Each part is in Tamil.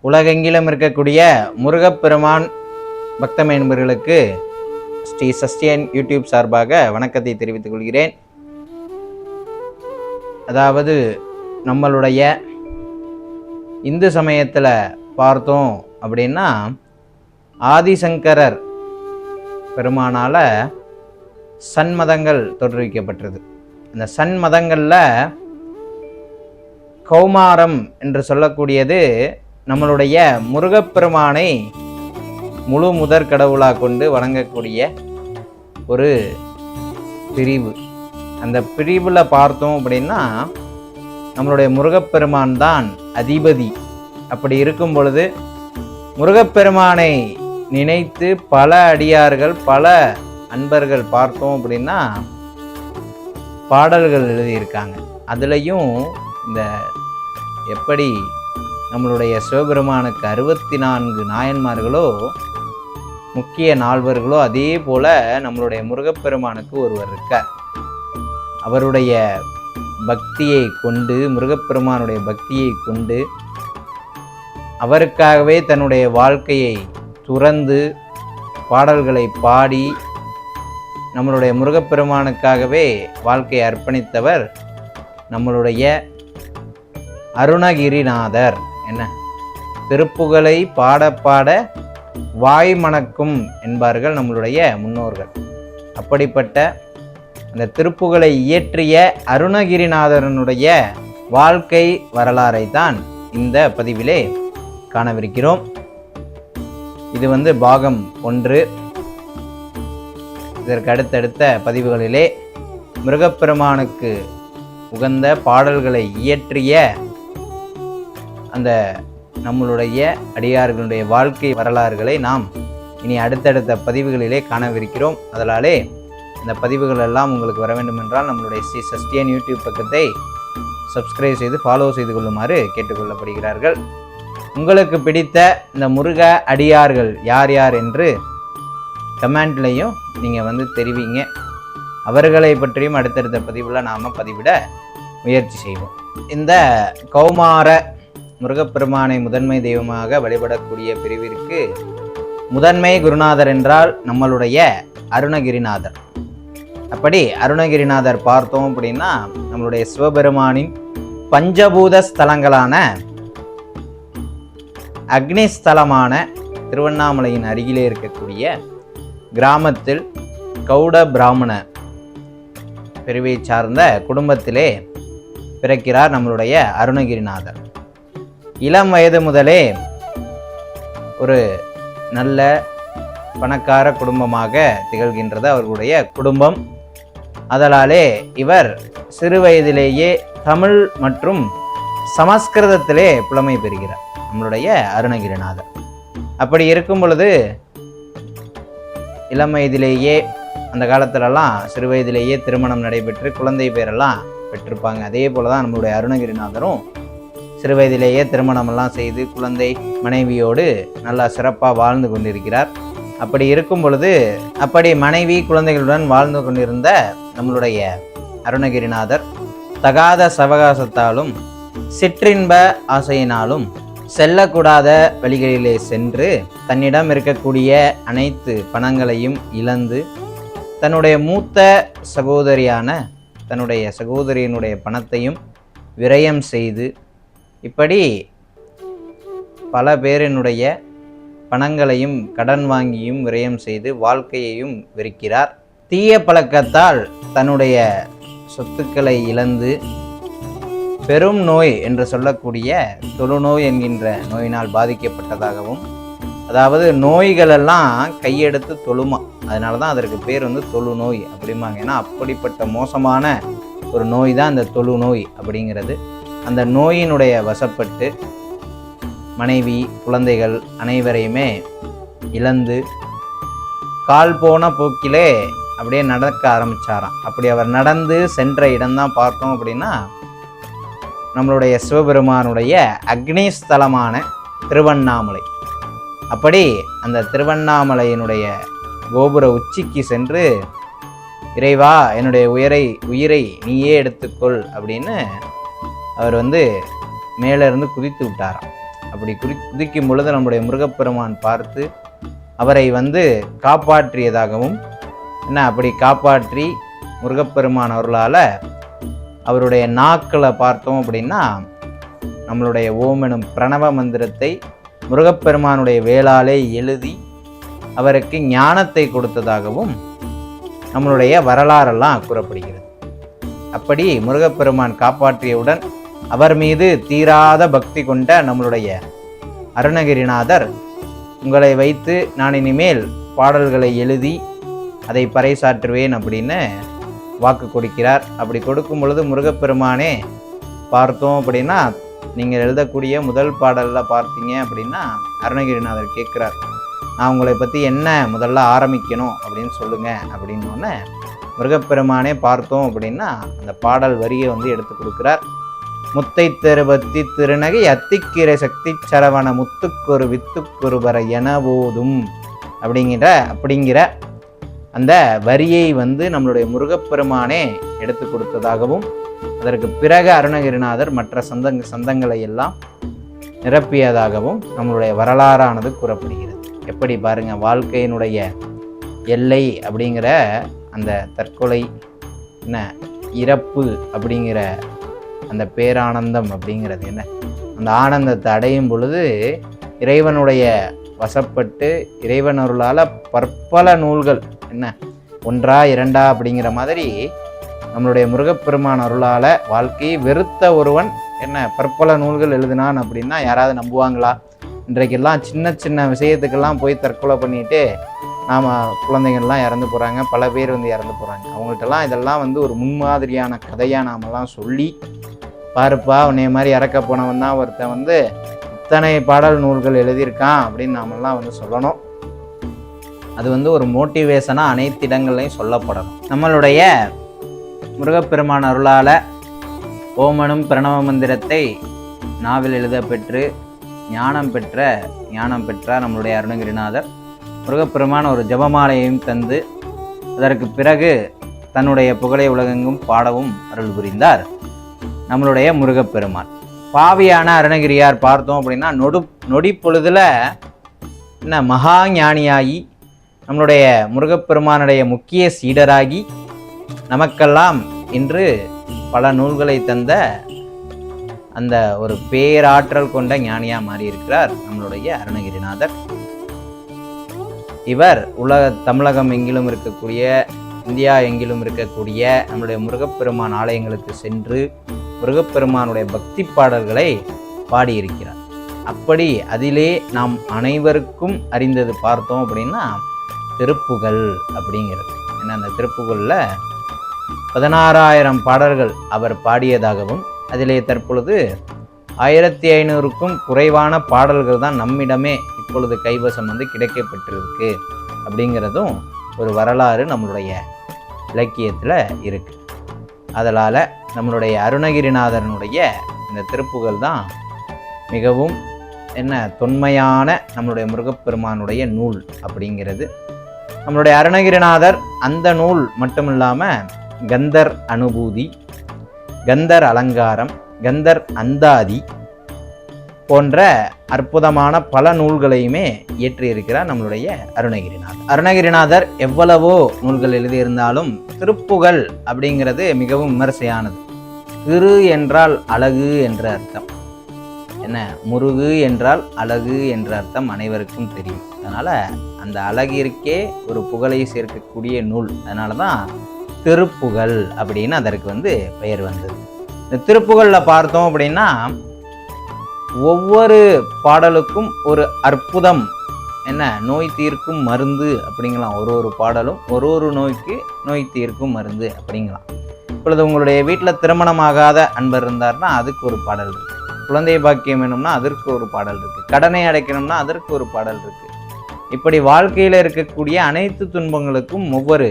உலகெங்கிலும் இருக்கக்கூடிய முருகப்பெருமான் பக்த நண்பர்களுக்கு ஸ்ரீ சஸ்டியன் யூடியூப் சார்பாக வணக்கத்தை தெரிவித்துக் கொள்கிறேன். அதாவது நம்மளுடைய இந்து சமயத்தில் பார்த்தோம் அப்படின்னா ஆதிசங்கரர் பெருமானால் சன்மதங்கள் தோற்றுவிக்கப்பட்டது. அந்த சன்மதங்களில் கௌமாரம் என்று சொல்லக்கூடியது நம்மளுடைய முருகப்பெருமானை முழு முதற் கடவுளாக கொண்டு வணங்கக்கூடிய ஒரு பிரிவு. அந்த பிரிவில் பார்த்தோம் அப்படின்னா நம்மளுடைய முருகப்பெருமான் தான் அதிபதி. அப்படி இருக்கும் பொழுது முருகப்பெருமானை நினைத்து பல அடியார்கள் பல அன்பர்கள் பார்த்தோம் அப்படின்னா பாடல்கள் எழுதியிருக்காங்க. அதுலேயும் இந்த எப்படி நம்மளுடைய சிவபெருமானுக்கு 64 நாயன்மார்களோ முக்கிய நால்வர்களோ அதே போல நம்மளுடைய முருகப்பெருமானுக்கு ஒருவர் இருக்கார். அவருடைய பக்தியை கொண்டு முருகப்பெருமானுடைய பக்தியை கொண்டு அவருக்காகவே தன்னுடைய வாழ்க்கையை துறந்து பாடல்களை பாடி நம்மளுடைய முருகப்பெருமானுக்காகவே வாழ்க்கையை அர்ப்பணித்தவர் நம்மளுடைய அருணகிரிநாதர். என்ன திருப்புகழை பாட பாட வாய் மணக்கும் என்பார்கள் நம்மளுடைய முன்னோர்கள். அப்படிப்பட்ட அந்த திருப்புகழை இயற்றிய அருணகிரிநாதரனுடைய வாழ்க்கை வரலாறை தான் இந்த பதிவிலே காணவிருக்கிறோம். இது பாகம் 1. இதற்கு அடுத்தடுத்த பதிவுகளிலே முருகப்பெருமானுக்கு உகந்த பாடல்களை இயற்றிய அந்த நம்மளுடைய அடியார்களுடைய வாழ்க்கை வரலாறுகளை நாம் இனி அடுத்தடுத்த பதிவுகளிலே காணவிருக்கிறோம். அதனாலே இந்த பதிவுகள் எல்லாம் உங்களுக்கு வர வேண்டும் என்றால் நம்மளுடைய ஸ்ரீ சஸ்டியன் யூடியூப் பக்கத்தை சப்ஸ்கிரைப் செய்து ஃபாலோ செய்து கொள்ளுமாறு கேட்டுக்கொள்ளப்படுகிறார்கள். உங்களுக்கு பிடித்த இந்த முருக அடியார்கள் யார் யார் என்று கமெண்ட்லையும் நீங்கள் தெரிவிங்க. அவர்களை பற்றியும் அடுத்தடுத்த பதிவில் நாம் பதிவிட முயற்சி செய்வோம். இந்த கௌமார முருகப்பெருமானை முதன்மை தெய்வமாக வழிபடக்கூடிய பிரிவிற்கு முதன்மை குருநாதர் என்றால் நம்மளுடைய அருணகிரிநாதர். அப்படி அருணகிரிநாதர் பார்த்தோம் அப்படின்னா நம்மளுடைய சிவபெருமானின் பஞ்சபூத ஸ்தலங்களான அக்னி ஸ்தலமான திருவண்ணாமலையின் அருகிலே இருக்கக்கூடிய கிராமத்தில் கௌட பிராமண பிரிவை சார்ந்த குடும்பத்திலே பிறக்கிறார் நம்மளுடைய அருணகிரிநாதர். இளம் வயது முதலே ஒரு நல்ல பணக்கார குடும்பமாக திகழ்கின்றது அவர்களுடைய குடும்பம். அதனாலே இவர் சிறு வயதிலேயே தமிழ் மற்றும் சமஸ்கிருதத்திலே புலமை பெறுகிறார் நம்மளுடைய அருணகிரிநாதர். அப்படி இருக்கும் பொழுது இளம் வயதிலேயே அந்த காலத்திலலாம் சிறு வயதிலேயே திருமணம் நடைபெற்று குழந்தை பேரெல்லாம் பெற்றிருப்பாங்க. அதே போல தான் நம்மளுடைய அருணகிரிநாதரும் சிறு வயதிலேயே திருமணமெல்லாம் செய்து குழந்தை மனைவியோடு நல்லா சிறப்பாக வாழ்ந்து கொண்டிருக்கிறார். அப்படி இருக்கும் பொழுது அப்படி மனைவி குழந்தைகளுடன் வாழ்ந்து கொண்டிருந்த நம்மளுடைய அருணகிரிநாதர் தகாத சவகாசத்தாலும் சிற்றின்ப ஆசையினாலும் செல்லக்கூடாத வழிகளிலே சென்று தன்னிடம் இருக்கக்கூடிய அனைத்து பணங்களையும் இழந்து தன்னுடைய மூத்த சகோதரியான தன்னுடைய சகோதரியினுடைய பணத்தையும் விரயம் செய்து இப்படி பல பேரினுடைய பணங்களையும் கடன் வாங்கியும் விரயம் செய்து வாழ்க்கையையும் வெறுக்கிறார். தீய பழக்கத்தால் தன்னுடைய சொத்துக்களை இழந்து பெரும் நோய் என்று சொல்லக்கூடிய தொழுநோய் என்கின்ற நோயினால் பாதிக்கப்பட்டதாகவும், அதாவது நோய்களெல்லாம் கையெடுத்து தொழுமா, அதனால தான் அதற்கு பேர் தொழுநோய் அப்படிம்பாங்க. ஏன்னா அப்படிப்பட்ட மோசமான ஒரு நோய் தான் இந்த தொழுநோய் அப்படிங்கிறது. அந்த நோயினுடைய வசப்பட்டு மனைவி குழந்தைகள் அனைவரையுமே இழந்து கால் போன போக்கிலே அப்படியே நடக்க ஆரம்பித்தாராம். அப்படி அவர் நடந்து சென்ற இடம்தான் பார்த்தோம் அப்படின்னா நம்மளுடைய சிவபெருமானுடைய அக்னி ஸ்தலமான திருவண்ணாமலை. அப்படி அந்த திருவண்ணாமலையினுடைய கோபுர உச்சிக்கு சென்று இறைவா என்னுடைய உயிரை நீயே எடுத்துக்கொள் அப்படின்னு அவர் மேலே இருந்து குதித்து விட்டாராம். அப்படி குதிக்கும் பொழுது நம்முடைய முருகப்பெருமான் பார்த்து அவரை காப்பாற்றியதாகவும் அப்படி காப்பாற்றி முருகப்பெருமான் அவர்களால் அவருடைய நாக்களை பார்த்தோம் அப்படின்னா நம்மளுடைய ஓம் எனும் பிரணவ மந்திரத்தை முருகப்பெருமானுடைய வேளாலே எழுதி அவருக்கு ஞானத்தை கொடுத்ததாகவும் நம்மளுடைய வரலாறெல்லாம் கூறப்படுகிறது. அப்படி முருகப்பெருமான் காப்பாற்றியவுடன் அவர் மீது தீராத பக்தி கொண்ட நம்மளுடைய அருணகிரிநாதர் உங்களை வைத்து நான் இனிமேல் பாடல்களை எழுதி அதை பறைசாற்றுவேன் அப்படின்னு வாக்கு கொடுக்கிறார். அப்படி கொடுக்கும் பொழுது முருகப்பெருமானே பார்த்தோம் அப்படின்னா நீங்கள் எழுதக்கூடிய முதல் பாடலில் பார்த்தீங்க அப்படின்னா அருணகிரிநாதர் கேட்குறார், நான் உங்களை பற்றி என்ன முதல்ல ஆரம்பிக்கணும் அப்படின்னு சொல்லுங்கள் அப்படின்னோடனே முருகப்பெருமானே பார்த்தோம் அப்படின்னா அந்த பாடல் வரியை எடுத்து கொடுக்குறார். முத்தை தெருபத்தி திருநகை அத்திக்கிரை சக்தி சரவண முத்துக்கொரு வித்துக்கொருவர என போதும் அப்படிங்கிற அந்த வரியை நம்மளுடைய முருகப்பெருமானே எடுத்து கொடுத்ததாகவும் அதற்கு பிறகு அருணகிரிநாதர் மற்ற சந்தங்களை எல்லாம் நிரப்பியதாகவும் நம்மளுடைய வரலாறானது கூறப்படுகிறது. எப்படி பாருங்க, வாழ்க்கையினுடைய எல்லை அப்படிங்கிற அந்த தற்கொலை இறப்பு அப்படிங்கிற அந்த பேரானந்தம் அப்படிங்கிறது அந்த ஆனந்தத்தை அடையும் பொழுது இறைவனுடைய வசப்பட்டு இறைவன் அருளால் பற்பல நூல்கள் ஒன்றா இரண்டா அப்படிங்கிற மாதிரி நம்மளுடைய முருகப்பெருமான் அருளால் வாழ்க்கையை வெறுத்த ஒருவன் பற்பல நூல்கள் எழுதினான் அப்படின்னா யாராவது நம்புவாங்களா? இன்றைக்கெல்லாம் சின்ன சின்ன விஷயத்துக்கெல்லாம் போய் தற்கொலை பண்ணிட்டு நாம் குழந்தைங்கள்லாம் இறந்து போகிறாங்க, பல பேர் இறந்து போகிறாங்க. அவங்கள்ட்டெல்லாம் இதெல்லாம் ஒரு முன்மாதிரியான கதையாக நாமெல்லாம் சொல்லி, பாருப்பா உன்னைய மாதிரி இறக்க போனவன் தான் ஒருத்தன் இத்தனை பாடல் நூல்கள் எழுதியிருக்கான் அப்படின்னு நாமெல்லாம் சொல்லணும். அது ஒரு மோட்டிவேஷனாக அனைத்து இடங்கள்லையும் சொல்லப்படணும். நம்மளுடைய முருகப்பெருமான் அருளால் ஓமனும் பிரணவ மந்திரத்தை நாவில் எழுத பெற்று ஞானம் பெற்ற நம்மளுடைய அருணகிரிநாதர் முருகப்பெருமான் ஒரு ஜபமாலையையும் தந்து அதற்கு பிறகு தன்னுடைய புகழை உலகெங்கும் பாடவும் அருள் புரிந்தார் நம்மளுடைய முருகப்பெருமான். பாவியான அருணகிரியார் பார்த்தோம் அப்படின்னா நொடி பொழுதுல மகா ஞானியாகி நம்மளுடைய முருகப்பெருமானுடைய முக்கிய சீடராகி நமக்கெல்லாம் இன்று பல நூல்களை தந்த அந்த ஒரு பேராற்றல் கொண்ட ஞானியாக மாறியிருக்கிறார் நம்மளுடைய அருணகிரிநாதர். இவர் தமிழகம் எங்கிலும் இருக்கக்கூடிய, இந்தியா எங்கிலும் இருக்கக்கூடிய நம்முடைய முருகப்பெருமான் ஆலயங்களுக்கு சென்று முருகப்பெருமானுடைய பக்தி பாடல்களை பாடியிருக்கிறார். அப்படி அதிலே நாம் அனைவருக்கும் அறிந்தது பார்த்தோம் அப்படின்னா திருப்புகழ் அப்படிங்கிறது. அந்த திருப்புகழில் 16,000 பாடல்கள் அவர் பாடியதாகவும் அதிலே தற்பொழுது 1500க்கும் குறைவான பாடல்கள் தான் நம்மிடமே இப்பொழுது கைவசம் கிடைக்கப்பட்டிருக்கு அப்படிங்கிறதும் ஒரு வரலாறு நம்மளுடைய இலக்கியத்தில் இருக்கு. அதனால் நம்மளுடைய அருணகிரிநாதனுடைய இந்த திருப்புகழ் தான் மிகவும் தொன்மையான நம்மளுடைய முருகப்பெருமானுடைய நூல் அப்படிங்கிறது. நம்மளுடைய அருணகிரிநாதர் அந்த நூல் மட்டும் இல்லாமல் கந்தர் அனுபூதி, கந்தர் அலங்காரம், கந்தர் அந்தாதி போன்ற அற்புதமான பல நூல்களையுமே இயற்றியிருக்கிறார் நம்மளுடைய அருணகிரிநாதர். அருணகிரிநாதர் எவ்வளவோ நூல்கள் எழுதியிருந்தாலும் திருப்புகழ் அப்படிங்கிறது மிகவும் விமர்சையானது. திரு என்றால் அழகு என்ற அர்த்தம், முருகு என்றால் அழகு என்ற அர்த்தம் அனைவருக்கும் தெரியும். அதனால் அந்த அழகிற்கே ஒரு புகழை சேர்க்கக்கூடிய நூல். அதனால தான் திருப்புகழ் அப்படின்னு அதற்கு பெயர் வந்தது. இந்த திருப்புகழில் பார்த்தோம் அப்படின்னா ஒவ்வொரு பாடலுக்கும் ஒரு அற்புதம், நோய் தீர்க்கும் மருந்து அப்படிங்கலாம். ஒரு பாடலும் ஒரு நோய்க்கு நோய் தீர்க்கும் மருந்து அப்படிங்கலாம். இப்பொழுது உங்களுடைய வீட்டில் திருமணமாகாத அன்பர் இருந்தார்னா அதுக்கு ஒரு பாடல் இருக்குது, குழந்தை பாக்கியம் வேணும்னா அதற்கு ஒரு பாடல் இருக்குது, கடனை அடைக்கணும்னா அதற்கு ஒரு பாடல் இருக்குது. இப்படி வாழ்க்கையில் இருக்கக்கூடிய அனைத்து துன்பங்களுக்கும் ஒவ்வொரு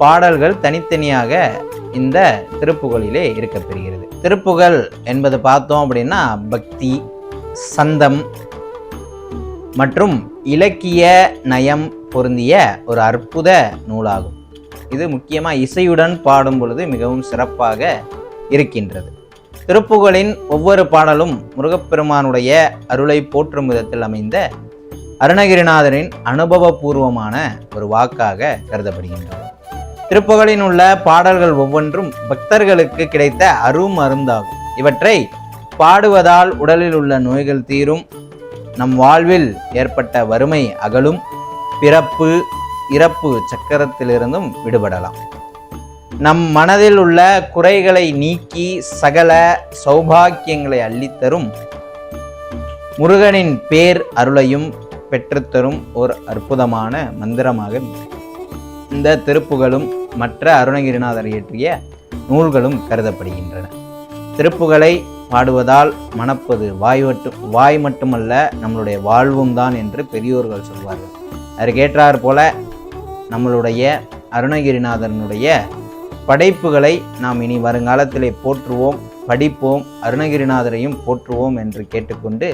பாடல்கள் தனித்தனியாக இந்த திருப்புகழிலே இருக்கப்பெறுகிறது. திருப்புகழ் என்பது பார்த்தோம் அப்படின்னா பக்தி, சந்தம் மற்றும் இலக்கிய நயம் பொருந்திய ஒரு அற்புத நூலாகும். இது முக்கியமாக இசையுடன் பாடும் பொழுது மிகவும் சிறப்பாக இருக்கின்றது. திருப்புகழின் ஒவ்வொரு பாடலும் முருகப்பெருமானுடைய அருளை போற்றும் விதத்தில் அமைந்த அருணகிரிநாதரின் அனுபவபூர்வமான ஒரு வாக்காக கருதப்படுகின்றது. திருப்புகழின் உள்ள பாடல்கள் ஒவ்வொன்றும் பக்தர்களுக்கு கிடைத்த அருமருந்தாகும். இவற்றை பாடுவதால் உடலில் உள்ள நோய்கள் தீரும், நம் வாழ்வில் ஏற்பட்ட வறுமை அகலும், பிறப்பு இறப்பு சக்கரத்திலிருந்தும் விடுபடலாம். நம் மனதில் உள்ள குறைகளை நீக்கி சகல சௌபாக்கியங்களை அள்ளித்தரும் முருகனின் பேர் அருளையும் பெற்றுத்தரும் ஒரு அற்புதமான மந்திரமாக இந்த திருப்புகழும் மற்ற அருணகிரிநாதர் இயற்றிய நூல்களும் கருதப்படுகின்றன. திருப்புகழை பாடுவதால் மணப்பது வாய் மட்டுமல்ல, நம்மளுடைய வாழ்வும் தான் என்று பெரியோர்கள் சொல்வார்கள். அதற்கேற்றாற் போல நம்மளுடைய அருணகிரிநாதனுடைய படைப்புகளை நாம் இனி வருங்காலத்திலே போற்றுவோம், படிப்போம், அருணகிரிநாதரையும் போற்றுவோம் என்று கேட்டுக்கொண்டு,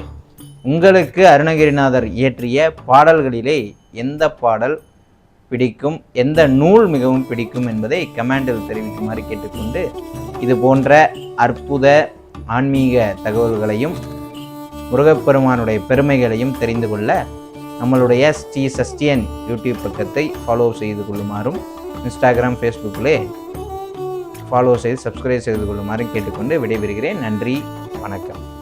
உங்களுக்கு அருணகிரிநாதர் இயற்றிய பாடல்களிலே எந்த பாடல் பிடிக்கும், எந்த நூல் மிகவும் பிடிக்கும் என்பதை கமெண்டில் தெரிவிக்குமாறு கேட்டுக்கொண்டு, இது போன்ற அற்புத ஆன்மீக தகவல்களையும் முருகப்பெருமானுடைய பெருமைகளையும் தெரிந்து கொள்ள நம்மளுடைய ஸ்ரீ சஷ்டியன் யூடியூப் பக்கத்தை ஃபாலோ செய்து கொள்ளுமாறும், இன்ஸ்டாகிராம், ஃபேஸ்புக்கிலே ஃபாலோ செய்து சப்ஸ்கிரைப் செய்து கொள்ளுமாறும் கேட்டுக்கொண்டு விடைபெறுகிறேன். நன்றி, வணக்கம்.